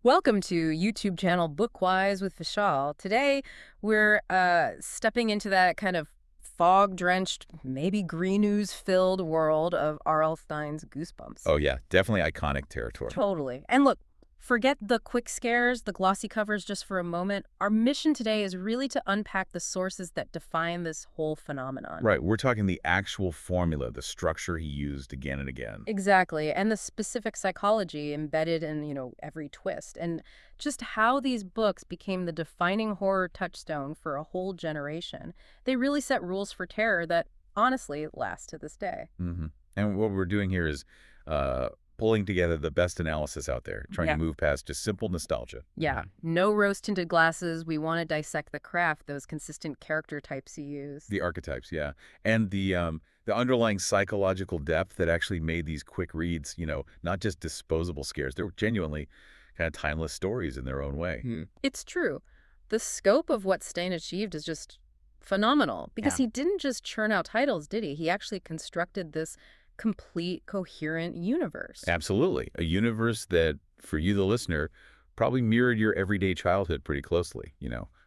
Welcome to YouTube channel Bookwise with Vishal. Today, we're stepping into that kind of fog-drenched, maybe green ooze-filled world of R.L. Stine's Goosebumps. Oh, yeah. Definitely iconic territory. Totally. And look, forget the quick scares, the glossy covers just for a moment. Our mission today is really to unpack the sources that define this whole phenomenon. Right. We're talking the actual formula, the structure he used again and again. Exactly. And the specific psychology embedded in, every twist. And just how these books became the defining horror touchstone for a whole generation. They really set rules for terror that, honestly, last to this day. And what we're doing here is pulling together the best analysis out there, trying to move past just simple nostalgia. Yeah. No rose-tinted glasses. We want to dissect the craft, those consistent character types he used. The archetypes, yeah. And the underlying psychological depth that actually made these quick reads, not just disposable scares. They were genuinely kind of timeless stories in their own way. It's true. The scope of what Stine achieved is just phenomenal because he didn't just churn out titles, did he? He actually constructed this complete, coherent universe. Absolutely. A universe that, for you, the listener, probably mirrored your everyday childhood pretty closely.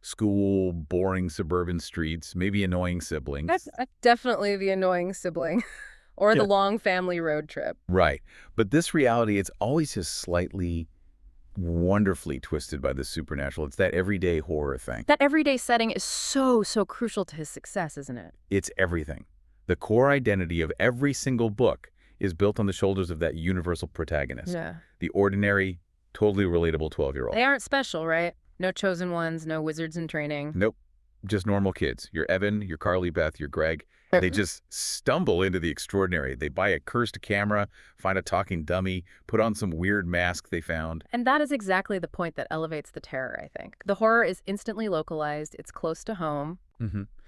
School, boring suburban streets, maybe annoying siblings. That's definitely the annoying sibling or the long family road trip. Right. But this reality, it's always just slightly wonderfully twisted by the supernatural. It's that everyday horror thing. That everyday setting is so crucial to his success, isn't it? It's everything. The core identity of every single book is built on the shoulders of that universal protagonist. Yeah. The ordinary, totally relatable 12-year-old. They aren't special, right? No chosen ones, no wizards in training. Nope. Just normal kids. Your Evan, your Carly Beth, your Greg. They just stumble into the extraordinary. They buy a cursed camera, find a talking dummy, put on some weird mask they found. And that is exactly the point that elevates the terror, I think. The horror is instantly localized. It's close to home.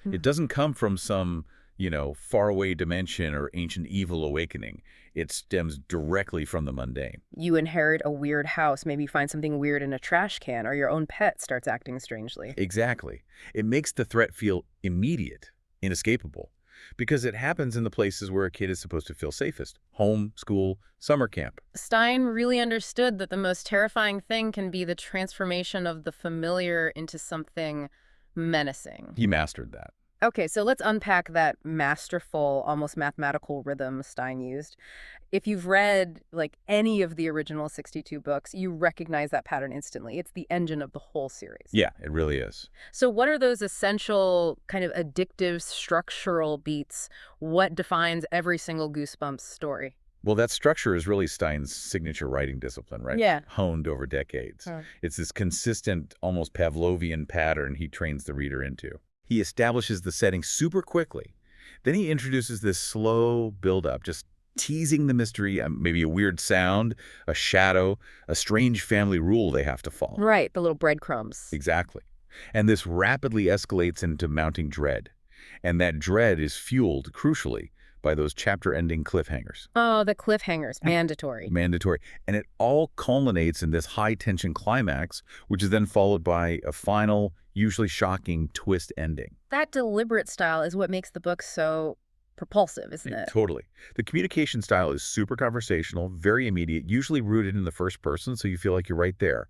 It doesn't come from some faraway dimension or ancient evil awakening. It stems directly from the mundane. You inherit a weird house, maybe find something weird in a trash can, or your own pet starts acting strangely. Exactly. It makes the threat feel immediate, inescapable, because it happens in the places where a kid is supposed to feel safest. Home, school, summer camp. Stine really understood that the most terrifying thing can be the transformation of the familiar into something menacing. He mastered that. Okay, so let's unpack that masterful, almost mathematical rhythm Stine used. If you've read, any of the original 62 books, you recognize that pattern instantly. It's the engine of the whole series. Yeah, it really is. So what are those essential, kind of addictive, structural beats? What defines every single Goosebumps story? Well, that structure is really Stine's signature writing discipline, right? Yeah. Honed over decades. It's this consistent, almost Pavlovian pattern he trains the reader into. He establishes the setting super quickly. Then he introduces this slow build-up, just teasing the mystery, maybe a weird sound, a shadow, a strange family rule they have to follow. Right, the little breadcrumbs. Exactly. And this rapidly escalates into mounting dread. And that dread is fueled, crucially, by those chapter-ending cliffhangers. Oh, the cliffhangers. Mandatory. Mandatory. And it all culminates in this high-tension climax, which is then followed by a final, usually shocking twist ending. That deliberate style is what makes the book so propulsive, isn't it? Totally. The communication style is super conversational, very immediate, usually rooted in the first person, so you feel like you're right there.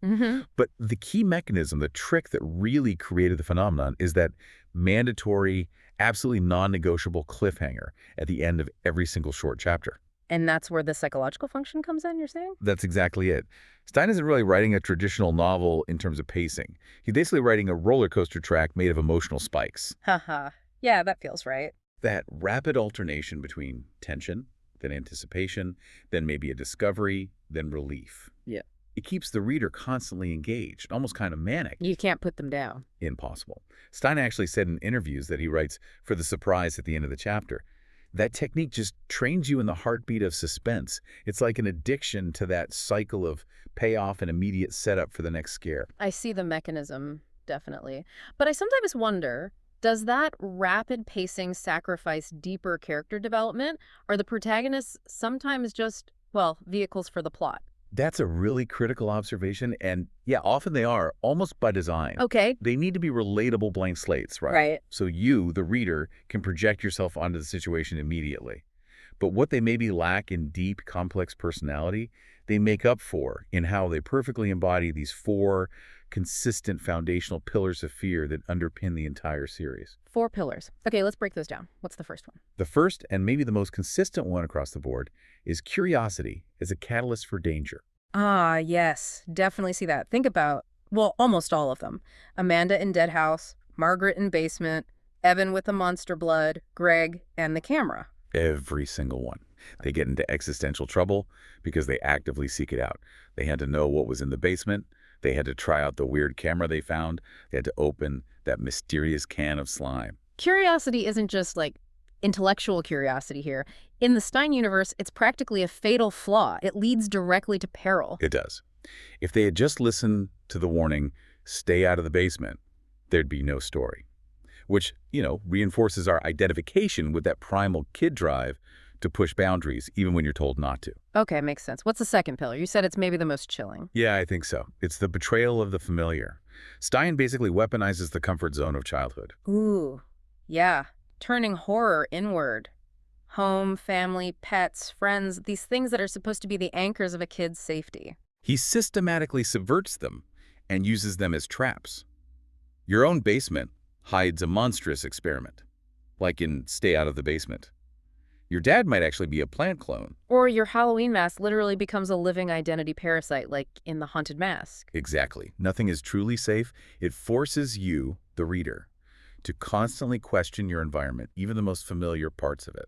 But the key mechanism, the trick that really created the phenomenon is that mandatory, absolutely non-negotiable cliffhanger at the end of every single short chapter. And that's where the psychological function comes in, you're saying? That's exactly it. Stine isn't really writing a traditional novel in terms of pacing. He's basically writing a roller coaster track made of emotional spikes. Haha. Yeah, that feels right. That rapid alternation between tension, then anticipation, then maybe a discovery, then relief. Yeah. It keeps the reader constantly engaged, almost kind of manic. You can't put them down. Impossible. Stine actually said in interviews that he writes for the surprise at the end of the chapter. That technique just trains you in the heartbeat of suspense. It's like an addiction to that cycle of payoff and immediate setup for the next scare. I see the mechanism, definitely. But I sometimes wonder, does that rapid pacing sacrifice deeper character development? Are the protagonists sometimes just, vehicles for the plot? That's a really critical observation, and yeah, often they are, almost by design. Okay. They need to be relatable blank slates, right? Right. So you, the reader, can project yourself onto the situation immediately. But what they maybe lack in deep, complex personality, they make up for in how they perfectly embody these four consistent foundational pillars of fear that underpin the entire series. 4 pillars. Okay, let's break those down. What's the first one? The first, and maybe the most consistent one across the board, is curiosity as a catalyst for danger. Ah, yes. Definitely see that. Think about, well, almost all of them. Amanda in Dead House, Margaret in Basement, Evan with the monster blood, Greg, and the camera. Every single one. They get into existential trouble because they actively seek it out. They had to know what was in the basement. They had to try out the weird camera they found. They had to open that mysterious can of slime. Curiosity isn't just like intellectual curiosity here. In the Stine universe, it's practically a fatal flaw. It leads directly to peril. It does. If they had just listened to the warning, stay out of the basement, there'd be no story. Which, reinforces our identification with that primal kid drive to push boundaries, even when you're told not to. Okay, makes sense. What's the second pillar? You said it's maybe the most chilling. Yeah, I think so. It's the betrayal of the familiar. Stein basically weaponizes the comfort zone of childhood. Ooh, yeah. Turning horror inward. Home, family, pets, friends, these things that are supposed to be the anchors of a kid's safety. He systematically subverts them and uses them as traps. Your own basement hides a monstrous experiment, like in Stay Out of the Basement. Your dad might actually be a plant clone. Or your Halloween mask literally becomes a living identity parasite, like in The Haunted Mask. Exactly. Nothing is truly safe. It forces you, the reader, to constantly question your environment, even the most familiar parts of it.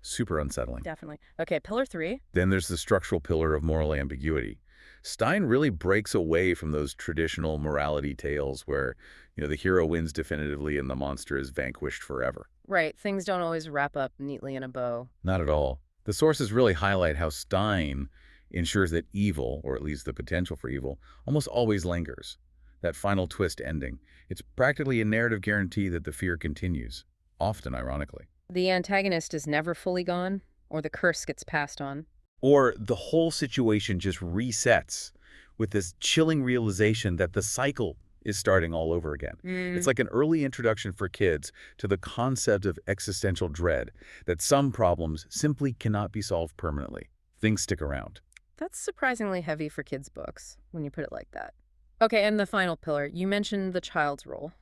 Super unsettling. Definitely. Okay, pillar 3. Then there's the structural pillar of moral ambiguity. Stein really breaks away from those traditional morality tales where, the hero wins definitively and the monster is vanquished forever. Right, things don't always wrap up neatly in a bow. Not at all. The sources really highlight how Stein ensures that evil, or at least the potential for evil, almost always lingers. That final twist ending. It's practically a narrative guarantee that the fear continues, often ironically. The antagonist is never fully gone, or the curse gets passed on. Or the whole situation just resets with this chilling realization that the cycle is starting all over again. It's like an early introduction for kids to the concept of existential dread, that some problems simply cannot be solved permanently. Things stick around. That's surprisingly heavy for kids' books, when you put it like that. Okay, and the final pillar. You mentioned the child's role.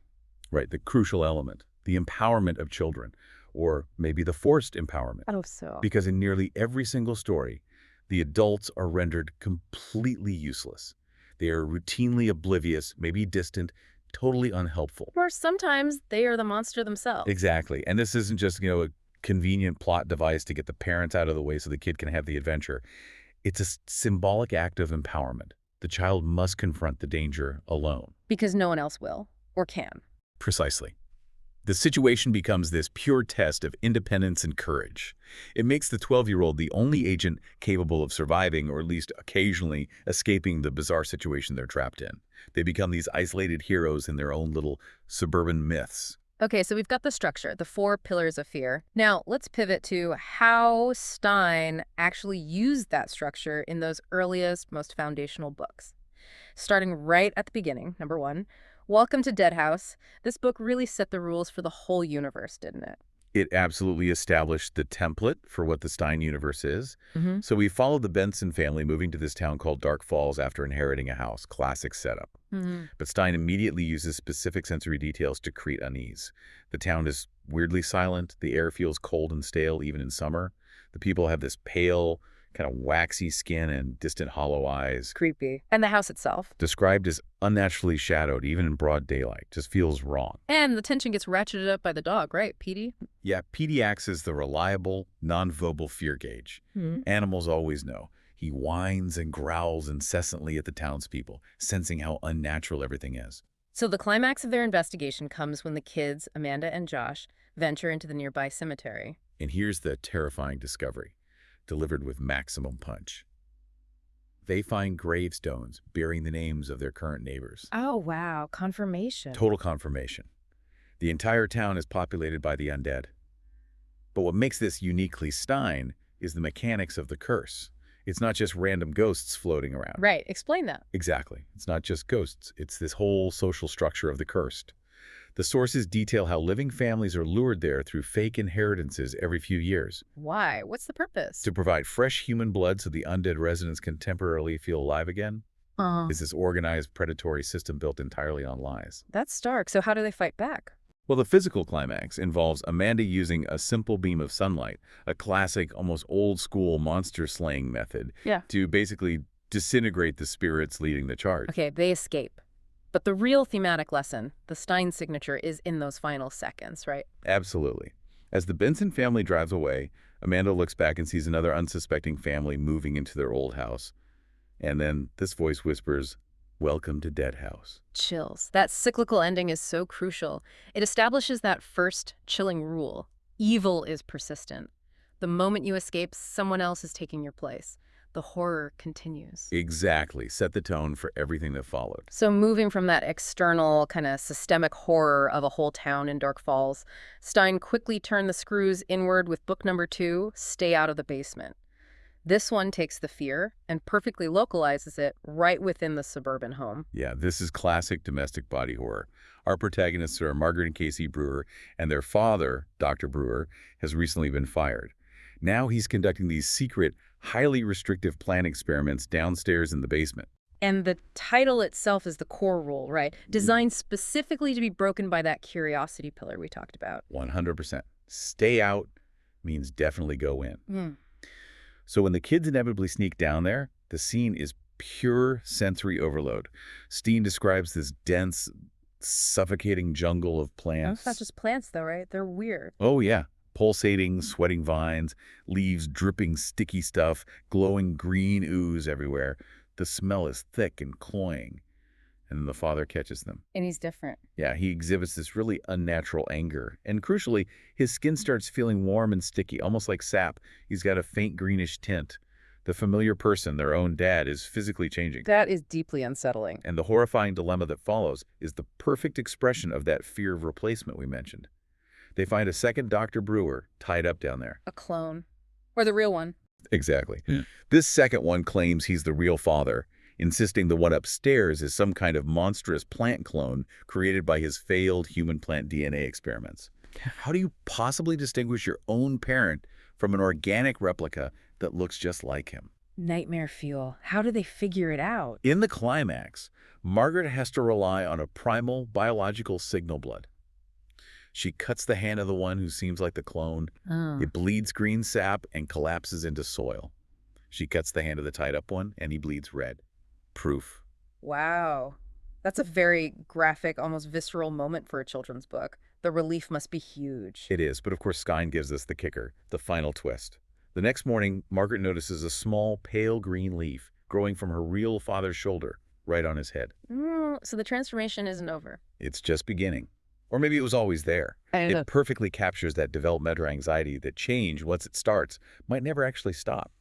Right, the crucial element, the empowerment of children, or maybe the forced empowerment. Oh, so. Because in nearly every single story, the adults are rendered completely useless. They are routinely oblivious, maybe distant, totally unhelpful. Or sometimes they are the monster themselves. Exactly. And this isn't just, a convenient plot device to get the parents out of the way so the kid can have the adventure. It's a symbolic act of empowerment. The child must confront the danger alone. Because no one else will, or can. Precisely. The situation becomes this pure test of independence and courage. It makes the 12-year-old the only agent capable of surviving, or at least occasionally escaping the bizarre situation they're trapped in. They become these isolated heroes in their own little suburban myths. Okay, so we've got the structure, the 4 pillars of fear. Now, let's pivot to how Stine actually used that structure in those earliest, most foundational books. Starting right at the beginning, number 1, Welcome to Dead House. This book really set the rules for the whole universe, didn't it? It absolutely established the template for what the Stein universe is. Mm-hmm. So we followed the Benson family moving to this town called Dark Falls after inheriting a house. Classic setup. Mm-hmm. But Stein immediately uses specific sensory details to create unease. The town is weirdly silent. The air feels cold and stale, even in summer. The people have this pale, kind of waxy skin and distant hollow eyes. Creepy. And the house itself. Described as unnaturally shadowed, even in broad daylight. Just feels wrong. And the tension gets ratcheted up by the dog, right, Petey? Yeah, Petey acts as the reliable, non-verbal fear gauge. Mm-hmm. Animals always know. He whines and growls incessantly at the townspeople, sensing how unnatural everything is. So the climax of their investigation comes when the kids, Amanda and Josh, venture into the nearby cemetery. And here's the terrifying discovery, delivered with maximum punch. They find gravestones bearing the names of their current neighbors. Oh, wow. Confirmation. Total confirmation. The entire town is populated by the undead. But what makes this uniquely Stein is the mechanics of the curse. It's not just random ghosts floating around. Right. Explain that. Exactly. It's not just ghosts. It's this whole social structure of the cursed. The sources detail how living families are lured there through fake inheritances every few years Why? What's the purpose? to provide fresh human blood so the undead residents can temporarily feel alive again. Is this organized predatory system built entirely on lies? That's dark. So how do they fight back? Well, the physical climax involves Amanda using a simple beam of sunlight, a classic, almost old-school monster-slaying method, Yeah. to basically disintegrate the spirits leading the charge. Okay, they escape. But the real thematic lesson, the Stine signature, is in those final seconds, right? Absolutely. As the Benson family drives away, Amanda looks back and sees another unsuspecting family moving into their old house. And then this voice whispers, "Welcome to Dead House." Chills. That cyclical ending is so crucial. It establishes that first chilling rule. Evil is persistent. The moment you escape, someone else is taking your place. The horror continues. Exactly. Set the tone for everything that followed. So moving from that external kind of systemic horror of a whole town in Dark Falls, Stine quickly turned the screws inward with book number 2, Stay Out of the Basement. This one takes the fear and perfectly localizes it right within the suburban home. Yeah, this is classic domestic body horror. Our protagonists are Margaret and Casey Brewer, and their father, Dr. Brewer, has recently been fired. Now he's conducting these secret, highly restrictive plant experiments downstairs in the basement. And the title itself is the core rule, right? Designed specifically to be broken by that curiosity pillar we talked about. 100%. Stay out means definitely go in. Mm. So when the kids inevitably sneak down there, the scene is pure sensory overload. Stine describes this dense, suffocating jungle of plants. It's not just plants, though, right? They're weird. Oh, yeah. Pulsating, sweating vines, leaves dripping sticky stuff, glowing green ooze everywhere. The smell is thick and cloying. And then the father catches them. And he's different. Yeah, he exhibits this really unnatural anger. And crucially, his skin starts feeling warm and sticky, almost like sap. He's got a faint greenish tint. The familiar person, their own dad, is physically changing. That is deeply unsettling. And the horrifying dilemma that follows is the perfect expression of that fear of replacement we mentioned. They find a second Dr. Brewer tied up down there. A clone. Or the real one. Exactly. Yeah. This second one claims he's the real father, insisting the one upstairs is some kind of monstrous plant clone created by his failed human-plant DNA experiments. How do you possibly distinguish your own parent from an organic replica that looks just like him? Nightmare fuel. How do they figure it out? In the climax, Margaret has to rely on a primal biological signal blood. She cuts the hand of the one who seems like the clone. It bleeds green sap and collapses into soil. She cuts the hand of the tied-up one, and he bleeds red. Proof. Wow. That's a very graphic, almost visceral moment for a children's book. The relief must be huge. It is, but of course Stine gives us the kicker, the final twist. The next morning, Margaret notices a small, pale green leaf growing from her real father's shoulder, right on his head. So the transformation isn't over. It's just beginning. Or maybe it was always there. It perfectly captures that developmental anxiety that change, once it starts, might never actually stop.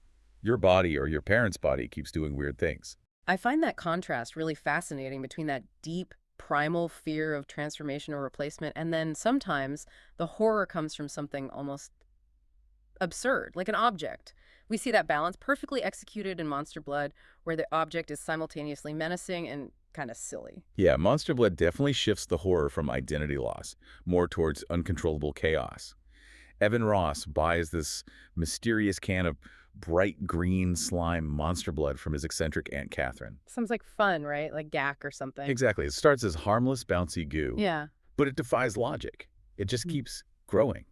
Your body or your parents' body keeps doing weird things. I find that contrast really fascinating between that deep, primal fear of transformation or replacement, and then sometimes the horror comes from something almost absurd, like an object. We see that balance perfectly executed in Monster Blood, where the object is simultaneously menacing and kind of silly. Yeah, Monster Blood definitely shifts the horror from identity loss, more towards uncontrollable chaos. Evan Ross buys this mysterious can of bright green slime monster blood from his eccentric Aunt Catherine. Sounds like fun, right? Like gack or something. Exactly. It starts as harmless, bouncy goo. Yeah. But it defies logic. It just keeps growing.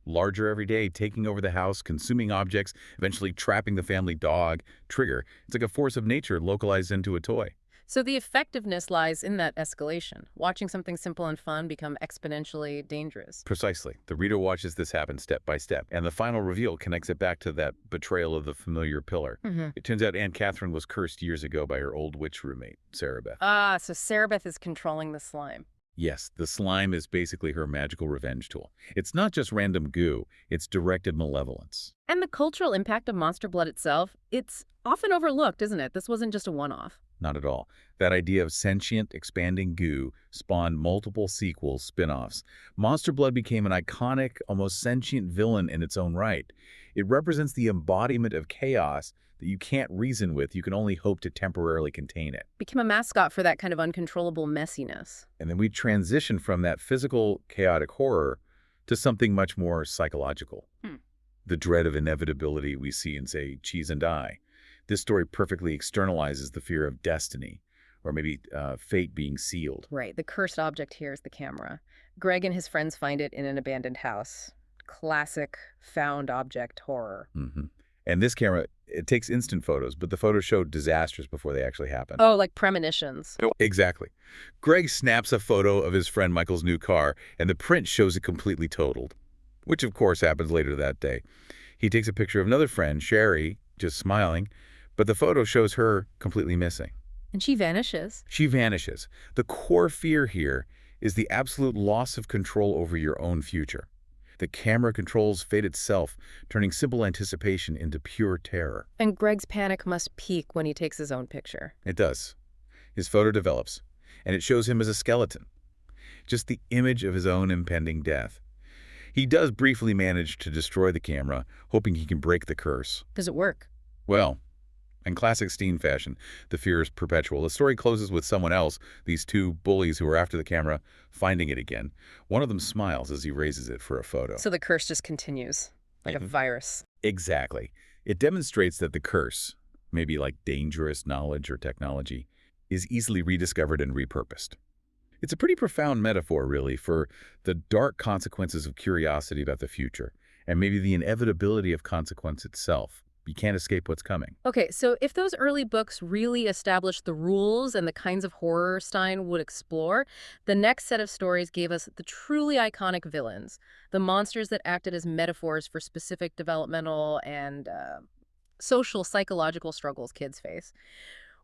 Larger every day, taking over the house, consuming objects, eventually trapping the family dog. Trigger. It's like a force of nature localized into a toy. So the effectiveness lies in that escalation, watching something simple and fun become exponentially dangerous. Precisely. The reader watches this happen step by step, and the final reveal connects it back to that betrayal of the familiar pillar. It turns out Aunt Catherine was cursed years ago by her old witch roommate, Sarah Beth. Ah, so Sarah Beth is controlling the slime. Yes, the slime is basically her magical revenge tool. It's not just random goo, it's directed malevolence. And the cultural impact of Monster Blood itself, it's often overlooked, isn't it? This wasn't just a one-off. Not at all. That idea of sentient, expanding goo spawned multiple sequels, spin-offs. Monster Blood became an iconic, almost sentient villain in its own right. It represents the embodiment of chaos that you can't reason with. You can only hope to temporarily contain it. Became a mascot for that kind of uncontrollable messiness. And then we transition from that physical, chaotic horror to something much more psychological. Hmm. The dread of inevitability we see in, say, Cheese and Die. This story perfectly externalizes the fear of destiny, or maybe fate being sealed. Right. The cursed object here is the camera. Greg and his friends find it in an abandoned house. Classic found object horror. Mm-hmm. And this camera, it takes instant photos, but the photos show disasters before they actually happen. Oh, like premonitions. Exactly. Greg snaps a photo of his friend Michael's new car, and the print shows it completely totaled, which of course happens later that day. He takes a picture of another friend, Sherry, just smiling, but the photo shows her completely missing. And she vanishes. She vanishes. The core fear here is the absolute loss of control over your own future. The camera controls fate itself, turning simple anticipation into pure terror. And Greg's panic must peak when he takes his own picture. It does. His photo develops, and it shows him as a skeleton. Just the image of his own impending death. He does briefly manage to destroy the camera, hoping he can break the curse. Does it work? Well, in classic Stine fashion, the fear is perpetual. The story closes with someone else, these two bullies who are after the camera, finding it again. One of them smiles as he raises it for a photo. So the curse just continues, like a virus. Exactly. It demonstrates that the curse, maybe like dangerous knowledge or technology, is easily rediscovered and repurposed. It's a pretty profound metaphor, really, for the dark consequences of curiosity about the future, and maybe the inevitability of consequence itself. You can't escape what's coming. Okay, so if those early books really established the rules and the kinds of horror Stine would explore, the next set of stories gave us the truly iconic villains, the monsters that acted as metaphors for specific developmental and social, psychological struggles kids face.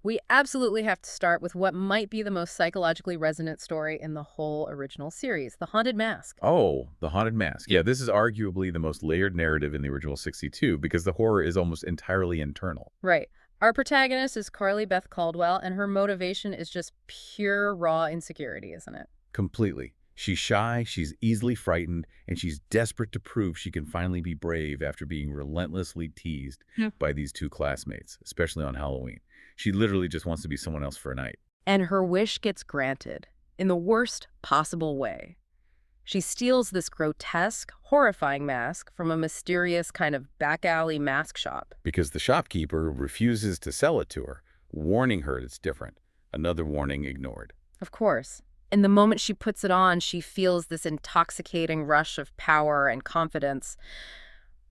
We absolutely have to start with what might be the most psychologically resonant story in the whole original series, The Haunted Mask. Oh, The Haunted Mask. Yeah, this is arguably the most layered narrative in the original 62 because the horror is almost entirely internal. Right. Our protagonist is Carly Beth Caldwell, and her motivation is just pure, raw insecurity, isn't it? Completely. She's shy, she's easily frightened, and she's desperate to prove she can finally be brave after being relentlessly teased by these two classmates, especially on Halloween. She literally just wants to be someone else for a night. And her wish gets granted in the worst possible way. She steals this grotesque, horrifying mask from a mysterious kind of back alley mask shop. Because the shopkeeper refuses to sell it to her, warning her it's different. Another warning ignored. Of course. And the moment she puts it on, she feels this intoxicating rush of power and confidence.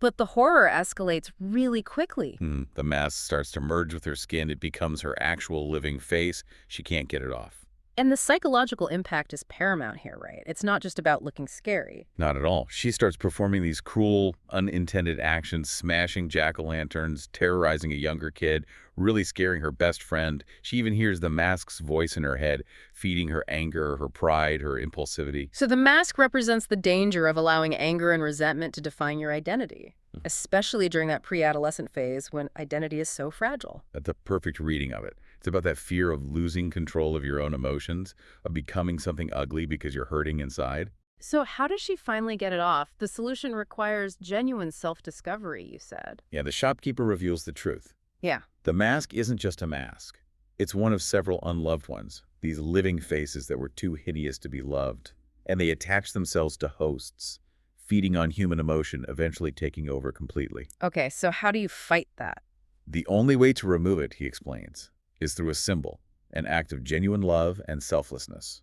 But the horror escalates really quickly. The mask starts to merge with her skin. It becomes her actual living face. She can't get it off. And the psychological impact is paramount here, right? It's not just about looking scary. Not at all. She starts performing these cruel, unintended actions, smashing jack-o'-lanterns, terrorizing a younger kid, really scaring her best friend. She even hears the mask's voice in her head, feeding her anger, her pride, her impulsivity. So the mask represents the danger of allowing anger and resentment to define your identity, especially during that pre-adolescent phase when identity is so fragile. That's a perfect reading of it. It's about that fear of losing control of your own emotions, of becoming something ugly because you're hurting inside. So how does she finally get it off? The solution requires genuine self-discovery, you said. Yeah, the shopkeeper reveals the truth. Yeah. The mask isn't just a mask. It's one of several unloved ones, these living faces that were too hideous to be loved. And they attach themselves to hosts, feeding on human emotion, eventually taking over completely. Okay, so how do you fight that? The only way to remove it, he explains, is through a symbol, an act of genuine love and selflessness.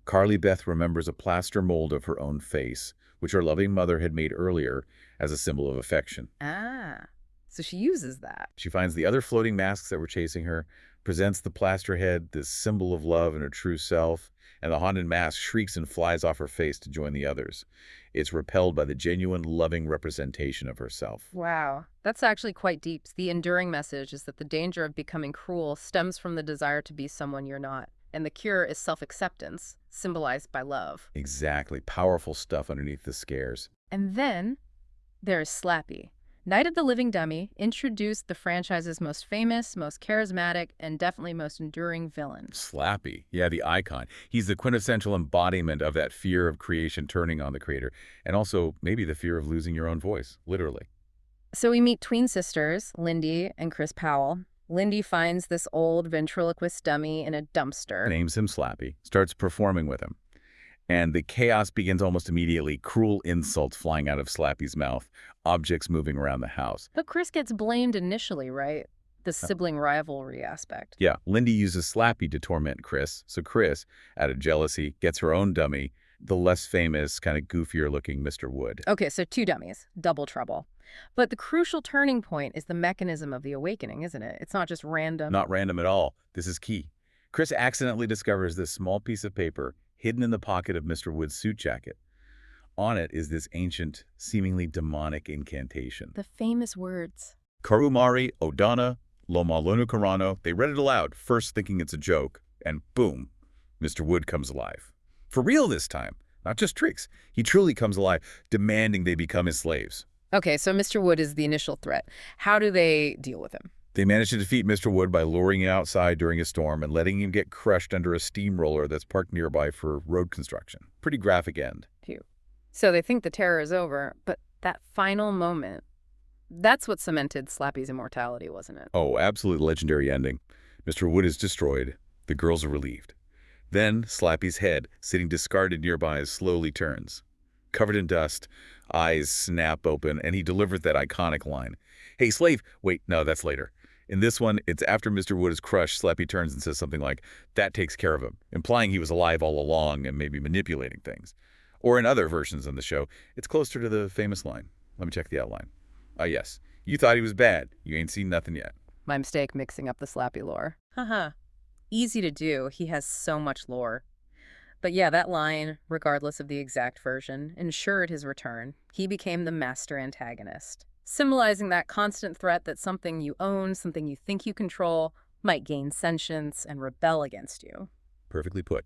Carly Beth remembers a plaster mold of her own face, which her loving mother had made earlier as a symbol of affection. Ah, so she uses that. She finds the other floating masks that were chasing her, presents the plaster head, this symbol of love and her true self, and the haunted mask shrieks and flies off her face to join the others. It's repelled by the genuine, loving representation of herself. Wow, that's actually quite deep. The enduring message is that the danger of becoming cruel stems from the desire to be someone you're not, and the cure is self-acceptance, symbolized by love. Exactly. Powerful stuff underneath the scares. And then there's Slappy. Night of the Living Dummy introduced the franchise's most famous, most charismatic, and definitely most enduring villain. Slappy. Yeah, the icon. He's the quintessential embodiment of that fear of creation turning on the creator, and also maybe the fear of losing your own voice, literally. So we meet twin sisters, Lindy and Chris Powell. Lindy finds this old ventriloquist dummy in a dumpster. Names him Slappy, starts performing with him. And the chaos begins almost immediately, cruel insults flying out of Slappy's mouth, objects moving around the house. But Chris gets blamed initially, right? The sibling rivalry aspect. Yeah, Lindy uses Slappy to torment Chris, so Chris, out of jealousy, gets her own dummy, the less famous, kind of goofier-looking Mr. Wood. Okay, so two dummies, double trouble. But the crucial turning point is the mechanism of the awakening, isn't it? It's not just random. Not random at all. This is key. Chris accidentally discovers this small piece of paper hidden in the pocket of Mr. Wood's suit jacket. On it is this ancient, seemingly demonic incantation. The famous words. Karumari, Odana, Loma Lunukarano. They read it aloud, first thinking it's a joke, and boom, Mr. Wood comes alive. For real this time, not just tricks. He truly comes alive, demanding they become his slaves. Okay, so Mr. Wood is the initial threat. How do they deal with him? They manage to defeat Mr. Wood by luring him outside during a storm and letting him get crushed under a steamroller that's parked nearby for road construction. Pretty graphic end. Phew. So they think the terror is over, but that final moment, that's what cemented Slappy's immortality, wasn't it? Oh, absolutely legendary ending. Mr. Wood is destroyed. The girls are relieved. Then Slappy's head, sitting discarded nearby, slowly turns. Covered in dust, eyes snap open, and he delivers that iconic line. Hey, slave! Wait, no, that's later. In this one, it's after Mr. Wood is crushed, Slappy turns and says something like, that takes care of him, implying he was alive all along and maybe manipulating things. Or in other versions of the show, it's closer to the famous line. Let me check the outline. Yes. You thought he was bad. You ain't seen nothing yet. My mistake mixing up the Slappy lore. Haha. Easy to do. He has so much lore. But yeah, that line, regardless of the exact version, ensured his return. He became the master antagonist, symbolizing that constant threat that something you own, something you think you control, might gain sentience and rebel against you. Perfectly put.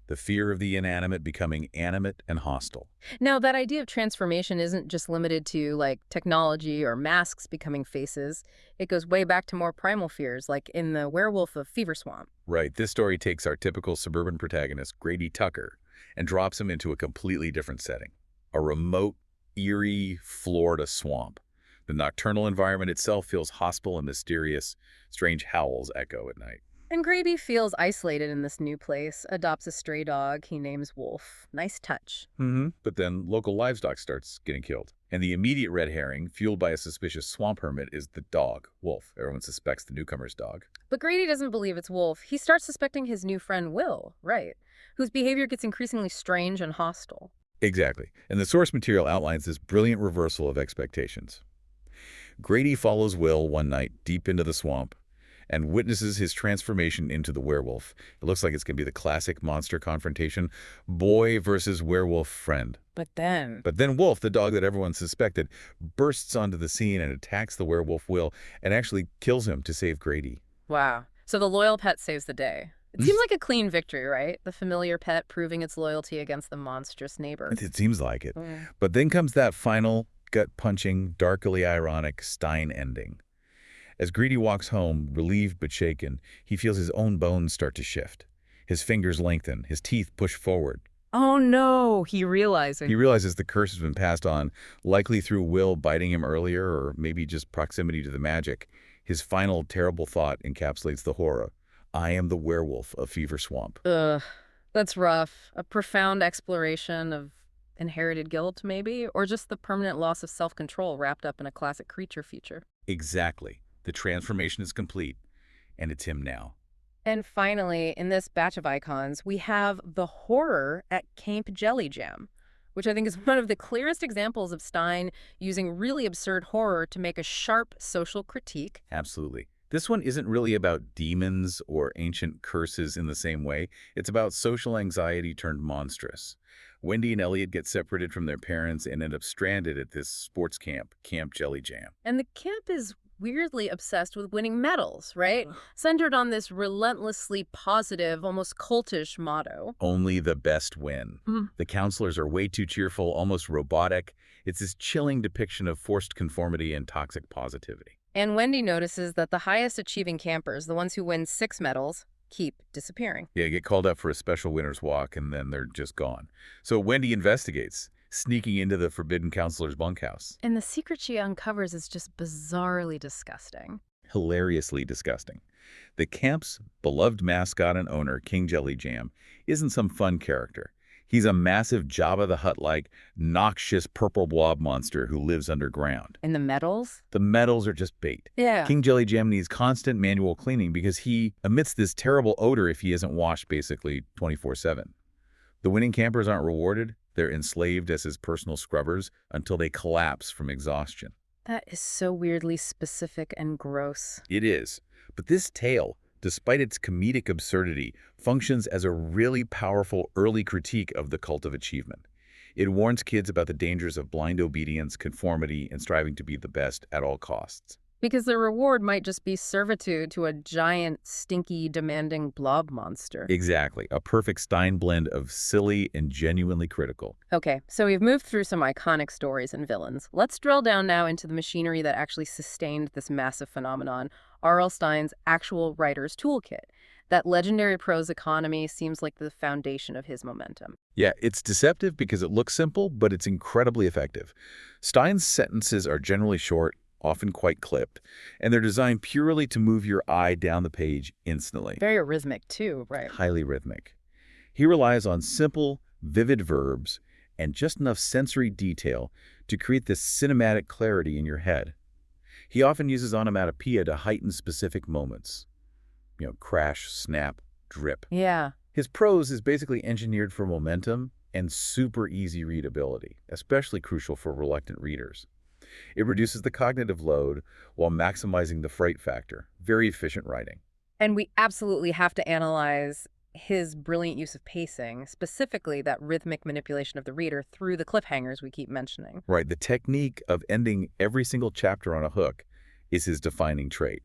The fear of the inanimate becoming animate and hostile. Now, that idea of transformation isn't just limited to, like, technology or masks becoming faces. It goes way back to more primal fears, like in The Werewolf of Fever Swamp. Right, this story takes our typical suburban protagonist, Grady Tucker, and drops him into a completely different setting. A remote, eerie Florida swamp. The nocturnal environment itself feels hostile and mysterious. Strange howls echo at night. And Graby feels isolated in this new place, adopts a stray dog he names Wolf. Nice touch. But then local livestock starts getting killed. And the immediate red herring, fueled by a suspicious swamp hermit, is the dog, Wolf. Everyone suspects the newcomer's dog. But Grady doesn't believe it's Wolf. He starts suspecting his new friend Will, right, whose behavior gets increasingly strange and hostile. Exactly. And the source material outlines this brilliant reversal of expectations. Grady follows Will one night deep into the swamp and witnesses his transformation into the werewolf. It looks like it's going to be the classic monster confrontation, boy versus werewolf friend. But then Wolf, the dog that everyone suspected, bursts onto the scene and attacks the werewolf Will and actually kills him to save Grady. Wow. So the loyal pet saves the day. It seems like a clean victory, right? The familiar pet proving its loyalty against the monstrous neighbor. It seems like it. But then comes that final, gut-punching, darkly ironic Stine ending. As Greedy walks home, relieved but shaken, he feels his own bones start to shift. His fingers lengthen, his teeth push forward. Oh no, he realizes. He realizes the curse has been passed on, likely through Will biting him earlier or maybe just proximity to the magic. His final terrible thought encapsulates the horror. I am the werewolf of Fever Swamp. Ugh, that's rough. A profound exploration of inherited guilt, maybe? Or just the permanent loss of self-control wrapped up in a classic creature feature. Exactly. The transformation is complete, and it's him now. And finally, in this batch of icons, we have the horror at Camp Jelly Jam, which I think is one of the clearest examples of Stine using really absurd horror to make a sharp social critique. Absolutely. This one isn't really about demons or ancient curses in the same way. It's about social anxiety turned monstrous. Wendy and Elliot get separated from their parents and end up stranded at this sports camp, Camp Jelly Jam. And the camp is weirdly obsessed with winning medals, right? Centered on this relentlessly positive, almost cultish motto. Only the best win. The counselors are way too cheerful, almost robotic. It's this chilling depiction of forced conformity and toxic positivity. And Wendy notices that the highest achieving campers, the ones who win 6 medals, keep disappearing. Yeah, get called up for a special winner's walk, and then they're just gone. So Wendy investigates, sneaking into the forbidden counselor's bunkhouse. And the secret she uncovers is just bizarrely disgusting. Hilariously disgusting. The camp's beloved mascot and owner, King Jelly Jam, isn't some fun character. He's a massive Jabba the Hutt-like, noxious purple blob monster who lives underground. And the metals? The metals are just bait. Yeah. King Jelly Jam needs constant manual cleaning because he emits this terrible odor if he isn't washed basically 24/7. The winning campers aren't rewarded. They're enslaved as his personal scrubbers until they collapse from exhaustion. That is so weirdly specific and gross. It is. But this tale, despite its comedic absurdity, functions as a really powerful early critique of the cult of achievement. It warns kids about the dangers of blind obedience, conformity, and striving to be the best at all costs. Because the reward might just be servitude to a giant, stinky, demanding blob monster. Exactly. A perfect Stine blend of silly and genuinely critical. Okay, so we've moved through some iconic stories and villains. Let's drill down now into the machinery that actually sustained this massive phenomenon, R.L. Stine's actual writer's toolkit. That legendary prose economy seems like the foundation of his momentum. Yeah, it's deceptive because it looks simple, but it's incredibly effective. Stine's sentences are generally short, often quite clipped, and they're designed purely to move your eye down the page instantly. Very rhythmic, too, right? Highly rhythmic. He relies on simple, vivid verbs and just enough sensory detail to create this cinematic clarity in your head. He often uses onomatopoeia to heighten specific moments. Crash, snap, drip. Yeah. His prose is basically engineered for momentum and super easy readability, especially crucial for reluctant readers. It reduces the cognitive load while maximizing the fright factor. Very efficient writing. And we absolutely have to analyze his brilliant use of pacing, specifically that rhythmic manipulation of the reader through the cliffhangers we keep mentioning. Right, the technique of ending every single chapter on a hook is his defining trait.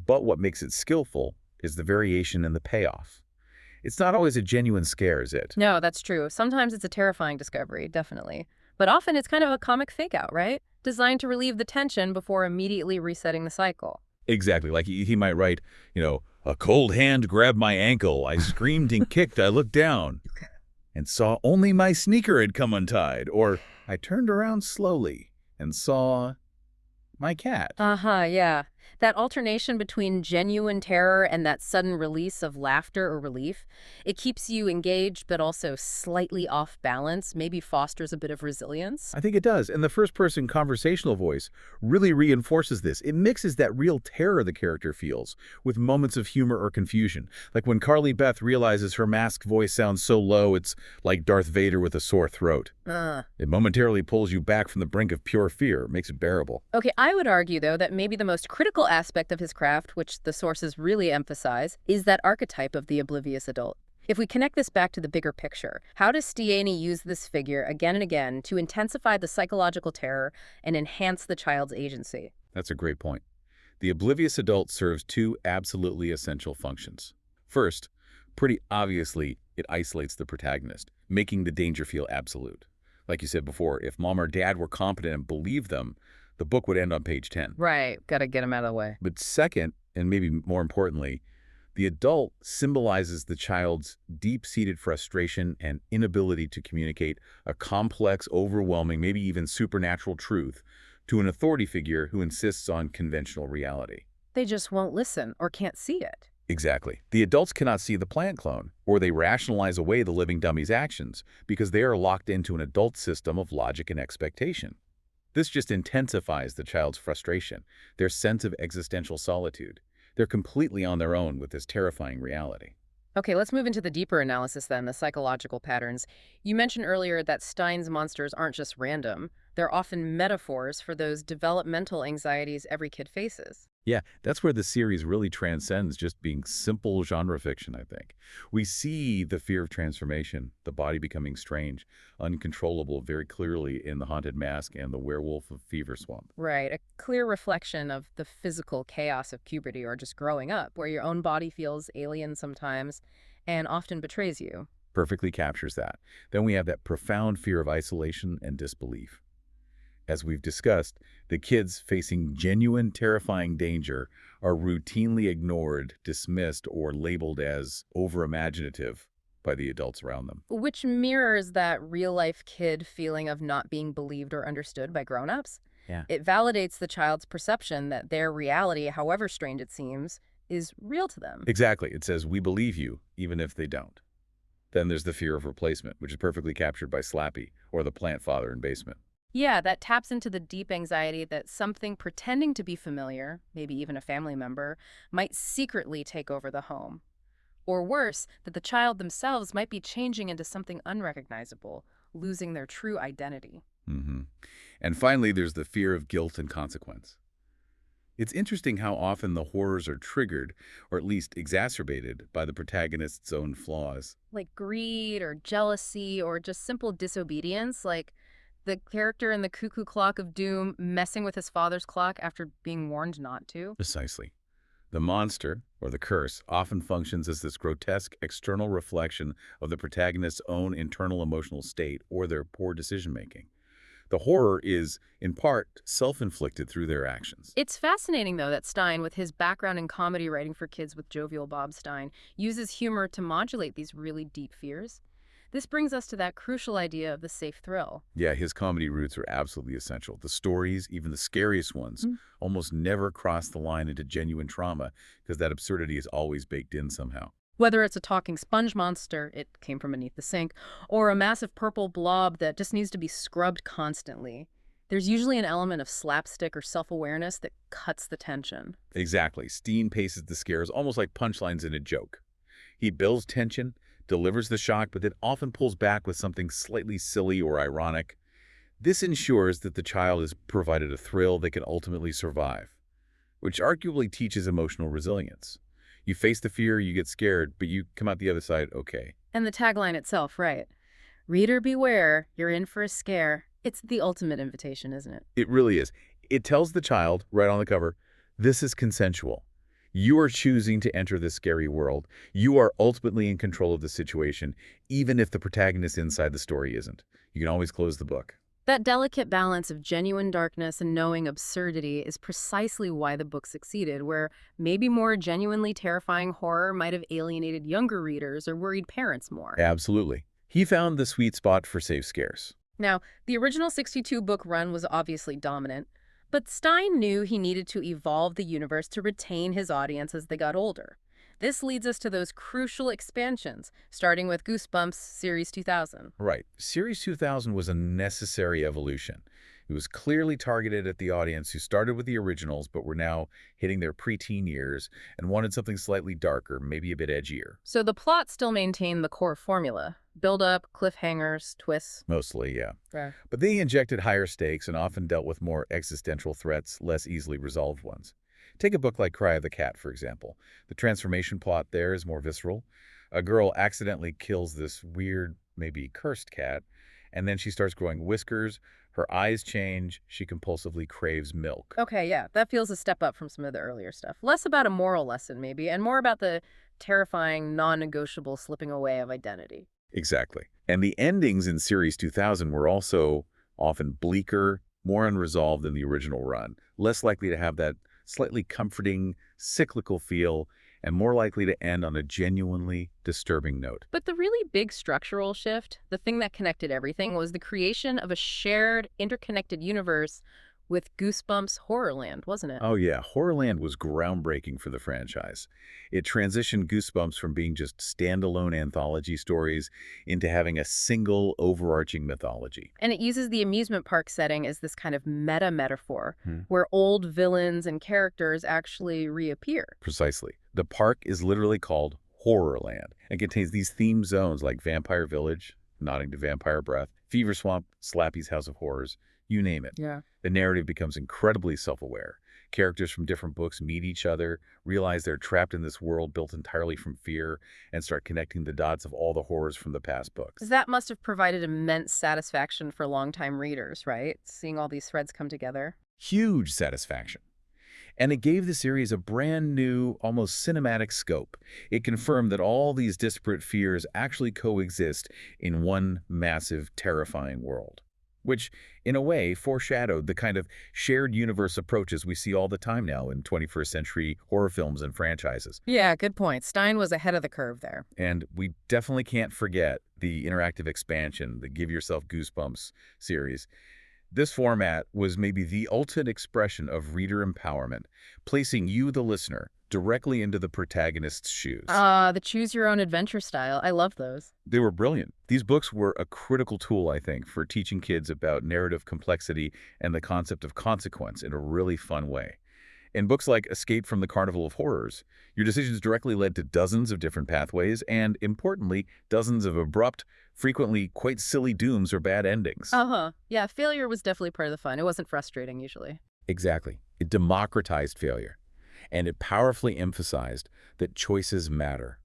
But what makes it skillful is the variation and the payoff. It's not always a genuine scare, is it? No, that's true. Sometimes it's a terrifying discovery, definitely. But often it's kind of a comic fake-out, right? Designed to relieve the tension before immediately resetting the cycle. Exactly. Like he might write, a cold hand grabbed my ankle. I screamed and kicked. I looked down and saw only my sneaker had come untied. Or I turned around slowly and saw my cat. Yeah. That alternation between genuine terror and that sudden release of laughter or relief, it keeps you engaged but also slightly off balance, maybe fosters a bit of resilience. I think it does. And the first-person conversational voice really reinforces this. It mixes that real terror the character feels with moments of humor or confusion. Like when Carly Beth realizes her masked voice sounds so low, it's like Darth Vader with a sore throat. It momentarily pulls you back from the brink of pure fear, makes it bearable. Okay, I would argue, though, that maybe the most critical aspect of his craft, which the sources really emphasize, is that archetype of the oblivious adult. If we connect this back to the bigger picture, how does Stine use this figure again and again to intensify the psychological terror and enhance the child's agency? That's a great point. The oblivious adult serves two absolutely essential functions. First, pretty obviously, it isolates the protagonist, making the danger feel absolute. Like you said before, if mom or dad were competent and believed them, the book would end on page 10. Right, gotta get him out of the way. But second, and maybe more importantly, the adult symbolizes the child's deep-seated frustration and inability to communicate a complex, overwhelming, maybe even supernatural truth to an authority figure who insists on conventional reality. They just won't listen or can't see it. Exactly. The adults cannot see the plant clone, or they rationalize away the living dummy's actions because they are locked into an adult system of logic and expectation. This just intensifies the child's frustration, their sense of existential solitude. They're completely on their own with this terrifying reality. Okay, let's move into the deeper analysis then, the psychological patterns. You mentioned earlier that Stine's monsters aren't just random. They're often metaphors for those developmental anxieties every kid faces. Yeah, that's where the series really transcends just being simple genre fiction, I think. We see the fear of transformation, the body becoming strange, uncontrollable very clearly in The Haunted Mask and The Werewolf of Fever Swamp. Right, a clear reflection of the physical chaos of puberty or just growing up, where your own body feels alien sometimes and often betrays you. Perfectly captures that. Then we have that profound fear of isolation and disbelief. As we've discussed, the kids facing genuine, terrifying danger are routinely ignored, dismissed, or labeled as overimaginative by the adults around them. Which mirrors that real-life kid feeling of not being believed or understood by grown-ups. Yeah. It validates the child's perception that their reality, however strange it seems, is real to them. Exactly. It says, we believe you, even if they don't. Then there's the fear of replacement, which is perfectly captured by Slappy, or the plant father in Basement. Yeah, that taps into the deep anxiety that something pretending to be familiar, maybe even a family member, might secretly take over the home. Or worse, that the child themselves might be changing into something unrecognizable, losing their true identity. hmm And finally, there's the fear of guilt and consequence. It's interesting how often the horrors are triggered, or at least exacerbated, by the protagonist's own flaws. Like greed or jealousy or just simple disobedience, like the character in the Cuckoo Clock of Doom messing with his father's clock after being warned not to. Precisely. The monster, or the curse, often functions as this grotesque external reflection of the protagonist's own internal emotional state or their poor decision-making. The horror is, in part, self-inflicted through their actions. It's fascinating, though, that Stine, with his background in comedy writing for kids with jovial Bob Stine, uses humor to modulate these really deep fears. This brings us to that crucial idea of the safe thrill. Yeah, his comedy roots are absolutely essential. The stories, even the scariest ones, almost never cross the line into genuine trauma because that absurdity is always baked in somehow. Whether it's a talking sponge monster, it came from beneath the sink, or a massive purple blob that just needs to be scrubbed constantly, there's usually an element of slapstick or self-awareness that cuts the tension. Exactly. Steen paces the scares almost like punchlines in a joke. He builds tension, delivers the shock, but then often pulls back with something slightly silly or ironic. This ensures that the child is provided a thrill they can ultimately survive, which arguably teaches emotional resilience. You face the fear, you get scared, but you come out the other side okay. And the tagline itself, right? Reader beware, you're in for a scare. It's the ultimate invitation, isn't it? It really is. It tells the child, right on the cover, this is consensual. You are choosing to enter this scary world. You are ultimately in control of the situation, even if the protagonist inside the story isn't. You can always close the book. That delicate balance of genuine darkness and knowing absurdity is precisely why the book succeeded, where maybe more genuinely terrifying horror might have alienated younger readers or worried parents more. Absolutely. He found the sweet spot for safe scares. Now, the original 62-book run was obviously dominant, but Stine knew he needed to evolve the universe to retain his audience as they got older. This leads us to those crucial expansions, starting with Goosebumps Series 2000. Right. Series 2000 was a necessary evolution. It was clearly targeted at the audience who started with the originals but were now hitting their preteen years and wanted something slightly darker, maybe a bit edgier. So the plot still maintained the core formula: build-up, cliffhangers, twists. Mostly, yeah. Right. But they injected higher stakes and often dealt with more existential threats, less easily resolved ones. Take a book like Cry of the Cat, for example. The transformation plot there is more visceral. A girl accidentally kills this weird, maybe cursed cat, and then she starts growing whiskers, her eyes change, she compulsively craves milk. Okay, yeah, that feels a step up from some of the earlier stuff. Less about a moral lesson, maybe, and more about the terrifying, non-negotiable slipping away of identity. Exactly. And the endings in Series 2000 were also often bleaker, more unresolved than the original run, less likely to have that slightly comforting, cyclical feel, and more likely to end on a genuinely disturbing note. But the really big structural shift, the thing that connected everything, was the creation of a shared, interconnected universe with Goosebumps Horrorland, wasn't it? Oh yeah, Horrorland was groundbreaking for the franchise. It transitioned Goosebumps from being just standalone anthology stories into having a single overarching mythology. And it uses the amusement park setting as this kind of meta-metaphor, Hmm. where old villains and characters actually reappear. Precisely. The park is literally called Horrorland and contains these theme zones like Vampire Village, nodding to Vampire Breath, Fever Swamp, Slappy's House of Horrors, you name it. Yeah. The narrative becomes incredibly self-aware. Characters from different books meet each other, realize they're trapped in this world built entirely from fear, and start connecting the dots of all the horrors from the past books. That must have provided immense satisfaction for longtime readers, right? Seeing all these threads come together. Huge satisfaction. And it gave the series a brand new, almost cinematic scope. It confirmed that all these disparate fears actually coexist in one massive, terrifying world. which, in a way, foreshadowed the kind of shared universe approaches we see all the time now in 21st century horror films and franchises. Yeah, good point. Stine was ahead of the curve there. And we definitely can't forget the interactive expansion, the Give Yourself Goosebumps series. This format was maybe the ultimate expression of reader empowerment, placing you, the listener, directly into the protagonist's shoes. The choose your own adventure style. I love those. They were brilliant. These books were a critical tool, I think, for teaching kids about narrative complexity and the concept of consequence in a really fun way. In books like Escape from the Carnival of Horrors, your decisions directly led to dozens of different pathways and, importantly, dozens of abrupt, frequently quite silly dooms or bad endings. Uh-huh. Yeah, failure was definitely part of the fun. It wasn't frustrating usually. Exactly. It democratized failure, and it powerfully emphasized that choices matter,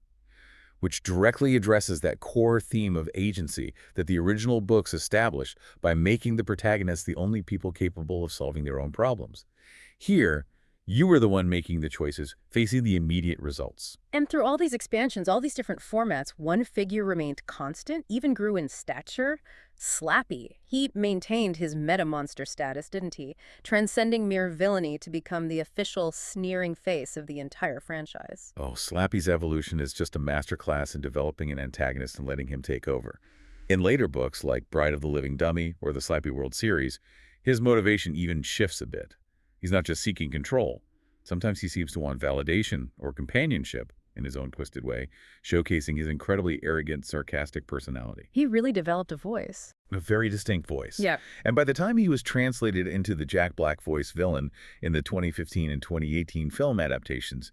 which directly addresses that core theme of agency that the original books established by making the protagonists the only people capable of solving their own problems. Here, you were the one making the choices, facing the immediate results. And through all these expansions, all these different formats, one figure remained constant, even grew in stature. Slappy. He maintained his meta-monster status, didn't he? Transcending mere villainy to become the official sneering face of the entire franchise. Oh, Slappy's evolution is just a masterclass in developing an antagonist and letting him take over. In later books, like Bride of the Living Dummy or the Slappy World series, his motivation even shifts a bit. He's not just seeking control. Sometimes he seems to want validation or companionship in his own twisted way, showcasing his incredibly arrogant, sarcastic personality. He really developed a voice. A very distinct voice. Yeah. And by the time he was translated into the Jack Black voice villain in the 2015 and 2018 film adaptations,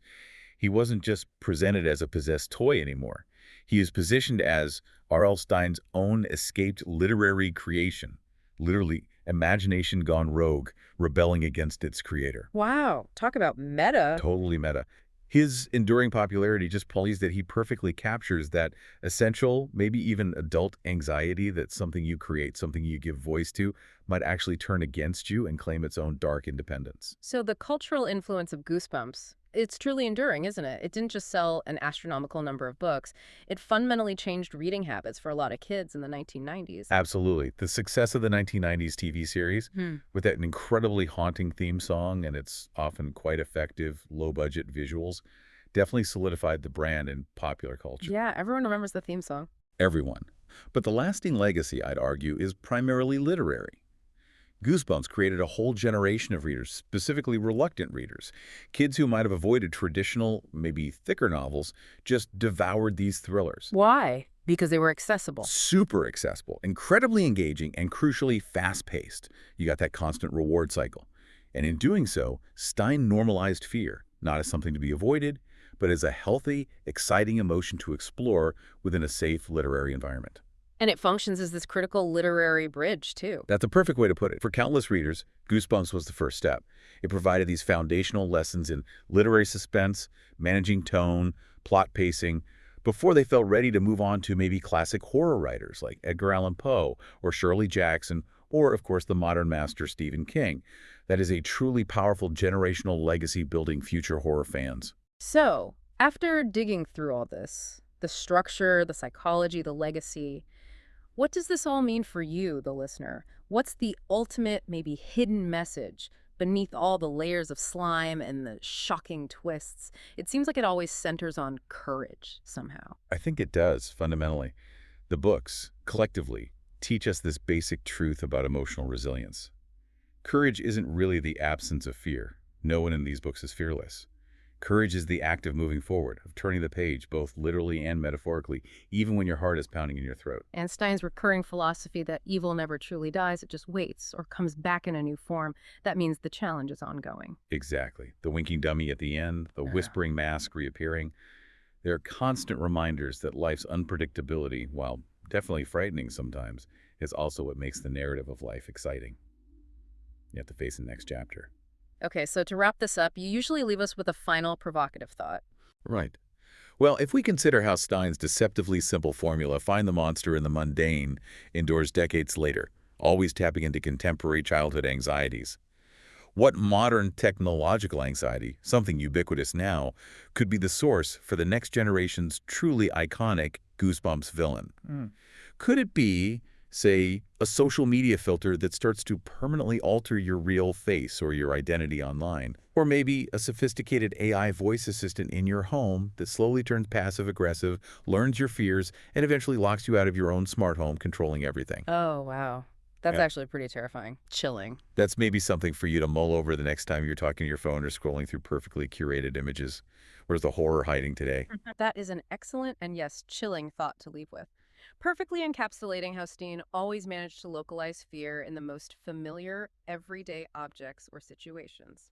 he wasn't just presented as a possessed toy anymore. He is positioned as R.L. Stine's own escaped literary creation. Literally, imagination gone rogue, rebelling against its creator. Wow. Talk about meta. Totally meta. His enduring popularity just proves that he perfectly captures that essential, maybe even adult anxiety that something you create, something you give voice to, might actually turn against you and claim its own dark independence. So the cultural influence of Goosebumps, it's truly enduring, isn't it? It didn't just sell an astronomical number of books. It fundamentally changed reading habits for a lot of kids in the 1990s. Absolutely. The success of the 1990s TV series, with that incredibly haunting theme song and its often quite effective, low-budget visuals, definitely solidified the brand in popular culture. Yeah, everyone remembers the theme song. Everyone. But the lasting legacy, I'd argue, is primarily literary. Goosebumps created a whole generation of readers, specifically reluctant readers. Kids who might have avoided traditional, maybe thicker novels, just devoured these thrillers. Why? Because they were accessible. Super accessible, incredibly engaging, and crucially fast-paced. You got that constant reward cycle. And in doing so, Stine normalized fear, not as something to be avoided, but as a healthy, exciting emotion to explore within a safe literary environment. And it functions as this critical literary bridge, too. That's a perfect way to put it. For countless readers, Goosebumps was the first step. It provided these foundational lessons in literary suspense, managing tone, plot pacing, before they felt ready to move on to maybe classic horror writers like Edgar Allan Poe or Shirley Jackson, or, of course, the modern master Stephen King. That is a truly powerful generational legacy building future horror fans. So, after digging through all this, the structure, the psychology, the legacy, what does this all mean for you, the listener? What's the ultimate, maybe hidden message beneath all the layers of slime and the shocking twists? It seems like it always centers on courage, somehow. I think it does, fundamentally. The books, collectively, teach us this basic truth about emotional resilience. Courage isn't really the absence of fear. No one in these books is fearless. Courage is the act of moving forward, of turning the page, both literally and metaphorically, even when your heart is pounding in your throat. And Stine's recurring philosophy that evil never truly dies, it just waits or comes back in a new form, that means the challenge is ongoing. Exactly. The winking dummy at the end, the whispering mask reappearing. They're constant reminders that life's unpredictability, while definitely frightening sometimes, is also what makes the narrative of life exciting. You have to face the next chapter. Okay, so to wrap this up, you usually leave us with a final provocative thought. Right. Well, if we consider how Stine's deceptively simple formula, find the monster in the mundane, endures decades later, always tapping into contemporary childhood anxieties, what modern technological anxiety, something ubiquitous now, could be the source for the next generation's truly iconic Goosebumps villain? Could it be Say, a social media filter that starts to permanently alter your real face or your identity online. Or maybe a sophisticated AI voice assistant in your home that slowly turns passive-aggressive, learns your fears, and eventually locks you out of your own smart home, controlling everything. Oh, wow. That's Yeah. actually pretty terrifying. Chilling. That's maybe something for you to mull over the next time you're talking to your phone or scrolling through perfectly curated images. Where's the horror hiding today? That is an excellent and, yes, chilling thought to leave with. Perfectly encapsulating how Steen always managed to localize fear in the most familiar, everyday objects or situations.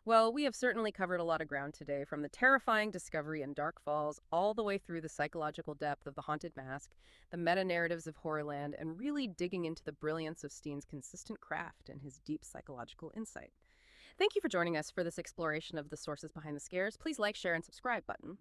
Well, we have certainly covered a lot of ground today, from the terrifying discovery in Dark Falls all the way through the psychological depth of The Haunted Mask, the meta-narratives of Horrorland, and really digging into the brilliance of Steen's consistent craft and his deep psychological insight. Thank you for joining us for this exploration of the sources behind the scares. Please like, share, and subscribe button.